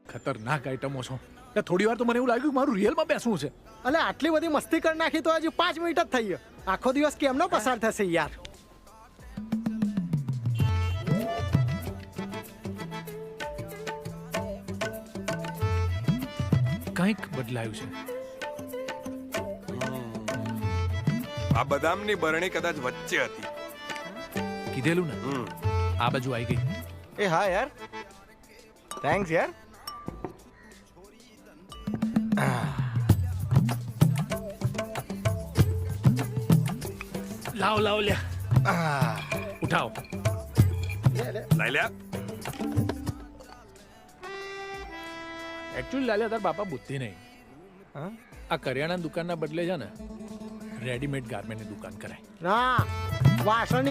ખતરનાક આઈટમો છો. થોડી વાર તો મને એવું લાગ્યું કે મારું રિયલમાં બેસવું છે. અલે આટલી બધી મસ્તી કરી નાખી તો હજી 5 મિનિટ જ થઈ ગયો. આખો દિવસ કેમનો પસાર થશે યાર. કંઈક બદલાયું છે. આ બદામની બરણી કદાચ વચ્ચે હતી. કીધેલું ને આ બાજુ આવી ગઈ. એ હા યાર, થેન્ક્સ યાર. લાવ લાવ લ્યા. ઉઠાવ. લઈ લ્યા. એકચ્યુઅલી લાલ્યા તાર બાપા બુદ્ધિ નહીં. આ કરિયાણા દુકાનના બદલે છે ને રેડીમેડ ગાર્મેન્ટની દુકાન કરાય. ના, વાસણ